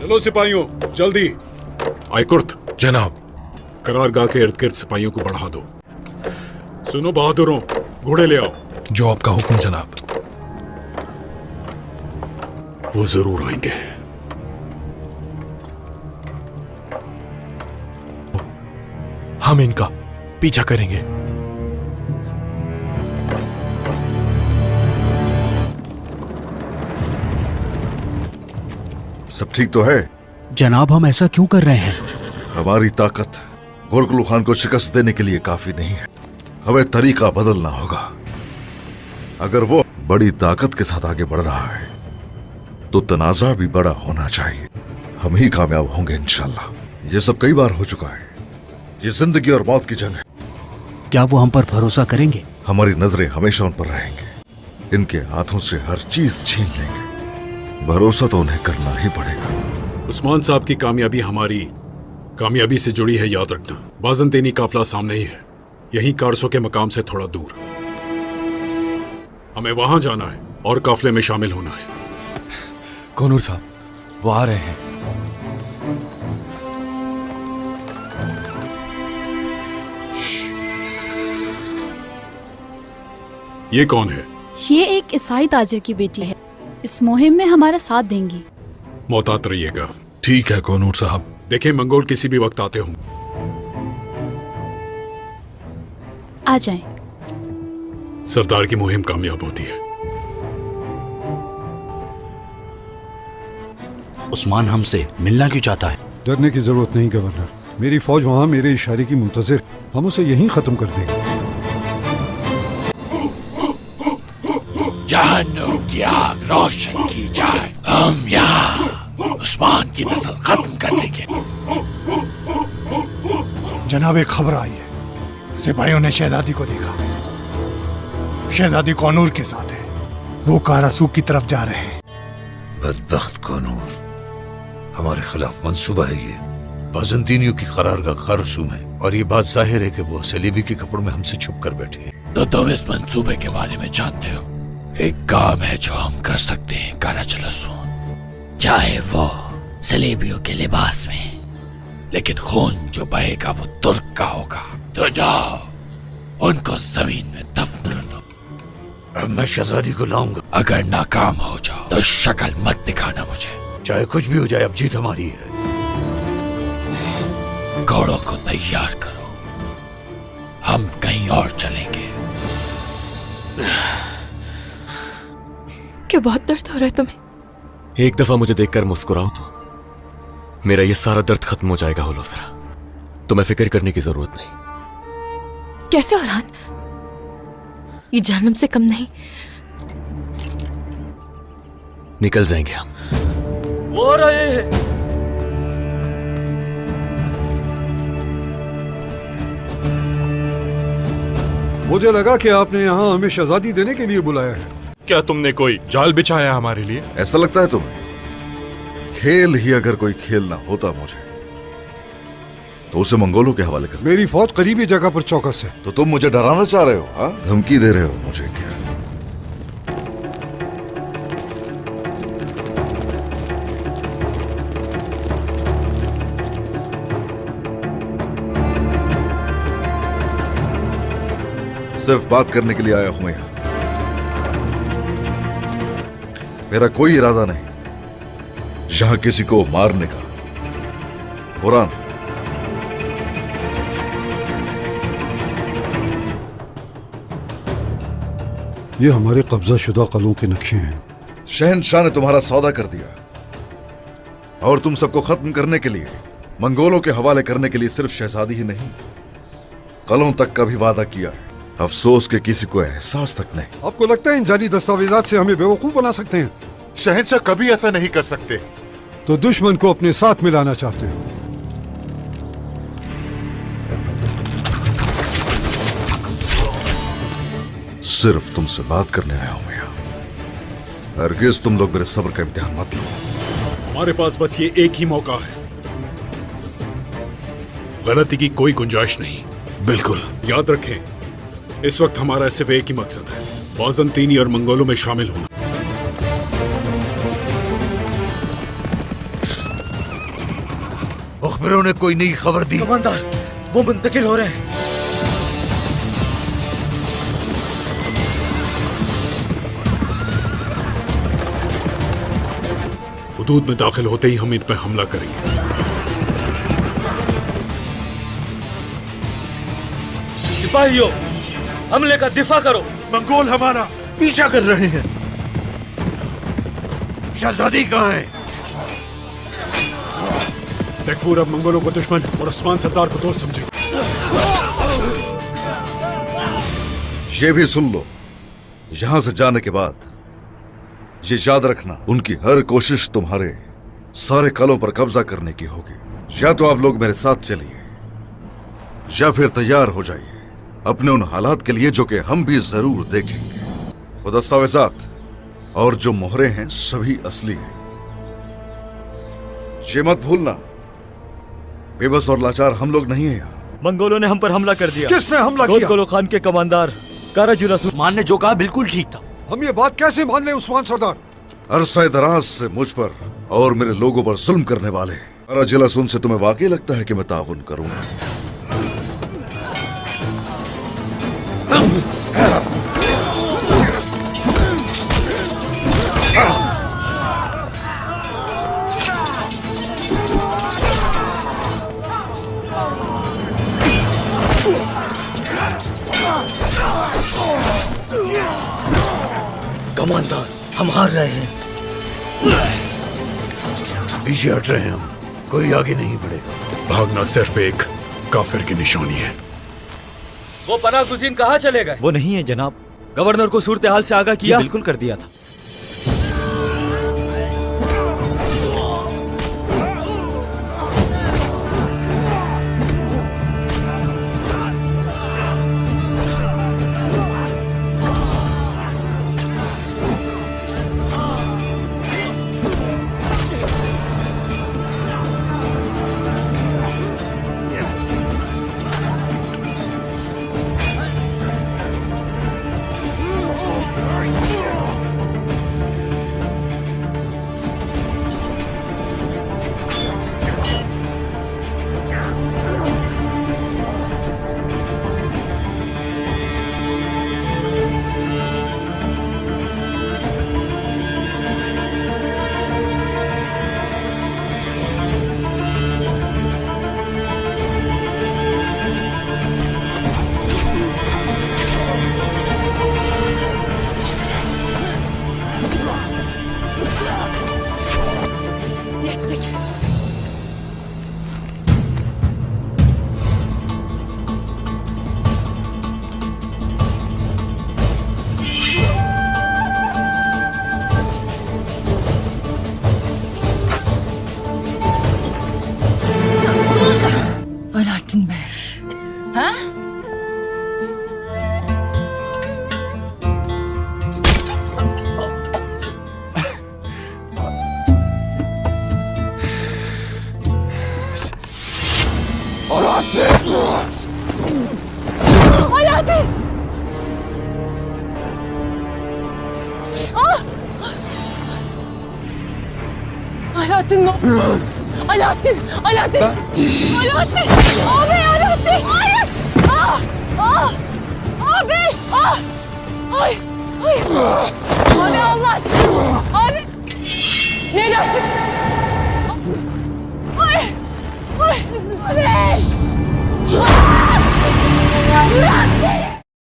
चलो सिपाहियों, जल्दी। आयकुर्त, जनाब। करारगाह के इर्द गिर्द सिपाहियों को बढ़ा दो। सुनो बहादुरों, घोड़े ले आओ। जो आपका हुक्म जनाब। वो जरूर आएंगे। हम इनका पीछा करेंगे। सब ठीक तो है? जनाब, हम ऐसा क्यों कर रहे हैं? हमारी ताकत गोरकुल खान को शिकस्त देने के लिए काफी नहीं है। हमें तरीका बदलना होगा। अगर वो बड़ी ताकत के साथ आगे बढ़ रहा है तो तनाजा भी बड़ा होना चाहिए। हम ही कामयाब होंगे इंशाल्लाह। ये सब कई बार हो चुका है। ये जिंदगी और मौत की जंग है। क्या वो हम पर भरोसा करेंगे? हमारी नजरें हमेशा उन पर रहेंगे। इनके हाथों से हर चीज छीन लेंगे। भरोसा तो उन्हें करना ही पड़ेगा। उस्मान साहब की कामयाबी हमारी कामयाबी से जुड़ी है, याद रखना। बाजंतीनी काफिला सामने ही है, यहीं कारसों के मकाम से थोड़ा दूर। हमें वहां जाना है और काफिले में शामिल होना है। कोनूर साहब, वो आ रहे हैं। ये कौन है? ये एक ईसाई ताजिर की बेटी है। इस मुहिम में हमारा साथ देंगी। मोहतात रहिएगा। ठीक है कोनूर साहब। देखें, मंगोल किसी भी वक्त आते हों। आ जाएं। सरदार की मुहिम कामयाब होती है। उस्मान हमसे मिलना क्यों चाहता है? डरने की जरूरत नहीं गवर्नर। मेरी फौज वहां मेरे इशारे की मुंतजिर। हम उसे यहीं खत्म कर देंगे। जहन्नुम की आग रोशन की जाए। हम यहाँ उस्मान की नस्ल खत्म कर देंगे। जनाब, एक खबर आई है। सिपाहियों ने शहजादी को देखा। शहजादी कोनूर के साथ है। वो कारासूक की तरफ जा रहे हैं। बदबख्त कोनूर, हमारे खिलाफ मंसूबा है ये। बाजंतीनियों की करारगाह कारसूम है और ये बात जाहिर है कि वो सलीबी के कपड़ों में हमसे छुप कर बैठे हैं। तो तुम इस मंसूबे के बारे में जानते हो। एक काम है जो हम कर सकते हैं काराचलसून, चाहे वो सलीबियों के लिबास में, लेकिन खून जो बहेगा वो तुर्क का होगा। तो जाओ, उनको जमीन में दफन कर दो। अब मैं शहजादी को लाऊंगा। अगर नाकाम हो जाओ तो शक्ल मत दिखाना मुझे। चाहे कुछ भी हो जाए, अब जीत हमारी है। घोड़ों को तैयार करो, हम कहीं और चलेंगे। क्या बहुत दर्द हो रहा है तुम्हें? एक दफा मुझे देखकर मुस्कुराओ तो मेरा ये सारा दर्द खत्म हो जाएगा। होलोफेरा, तुम्हें फिक्र करने की जरूरत नहीं। कैसे औरान? ये जहन्नुम से कम नहीं। निकल जाएंगे हम। वो रहे हैं। मुझे लगा कि आपने यहाँ हमें शहजादी देने के लिए बुलाया है। क्या तुमने कोई जाल बिछाया हमारे लिए? ऐसा लगता है तुम्हें? खेल ही अगर कोई खेलना होता मुझे तो उसे मंगोलों के हवाले कर। मेरी फौज करीबी जगह पर चौकस है। तो तुम मुझे डराना चाह रहे हो? हाँ, धमकी दे रहे हो मुझे क्या? सिर्फ बात करने के लिए आया हूं यहां। मेरा कोई इरादा नहीं यहां किसी को मारने का। बुरान, ये हमारे कब्जा शुदा कलों के नक्शे हैं। शहनशाह ने तुम्हारा सौदा कर दिया और तुम सबको खत्म करने के लिए, मंगोलों के हवाले करने के लिए सिर्फ शहजादी ही नहीं, कलों तक का भी वादा किया है। अफसोस के किसी को एहसास तक नहीं। आपको लगता है इन जाली दस्तावेजात से हमें बेवकूफ बना सकते हैं? शहंशाह कभी ऐसा नहीं कर सकते। तो दुश्मन को अपने साथ मिलाना चाहते हो? सिर्फ तुमसे बात करने आया हूं मैं। हरगिज तुम लोग मेरे सब्र का इम्तिहान मत लो। हमारे पास बस ये एक ही मौका है। गलती की कोई गुंजाइश नहीं। बिल्कुल। याद रखें, इस वक्त हमारा सिर्फ एक ही मकसद है, बाजंतीनी और मंगोलों में शामिल होना। मोहरों ने कोई नई खबर दी? कमांडर, वो मुंतकिल हो रहे हैं। हुदूद में दाखिल होते ही हम इन पर हमला करेंगे। सिपाहियों, हमले का दिफा करो। मंगोल हमारा पीछा कर रहे हैं। शहजादी कहाँ है? तैफूर अब मंगोलों को दुश्मन और उस्मान सरदार को दोस्त समझेगा। ये भी सुन लो, यहां से जाने के बाद ये याद रखना, उनकी हर कोशिश तुम्हारे सारे कलों पर कब्जा करने की होगी। या तो आप लोग मेरे साथ चलिए या फिर तैयार हो जाइए अपने उन हालात के लिए जो कि हम भी जरूर देखेंगे। वो दस्तावेजात और जो मोहरें हैं सभी असली हैं। ये मत भूलना, बेबस और लाचार हम लोग नहीं हैं यहाँ। मंगोलों ने हम पर हमला कर दिया। किसने हमला किया? गोलो खान के कमांडर काराजुलस उस्मान ने जो कहा बिल्कुल ठीक था। हम ये बात कैसे मान लें उस्मान सरदार? अरसा दराज से मुझ पर और मेरे लोगों पर जुल्म करने वाले काराजुलस उनसे तुम्हें वाकई लगता है कि मैं ताउन करूंगा? कमांडर, हम हार रहे हैं। पीछे हट रहे हैं हम, कोई आगे नहीं बढ़ेगा। भागना सिर्फ एक काफिर की निशानी है। वो पनाह गुज़ीन कहाँ चले गए? वो नहीं है जनाब। गवर्नर को सूरत हाल से आगाह किया? बिल्कुल कर दिया था। Abi!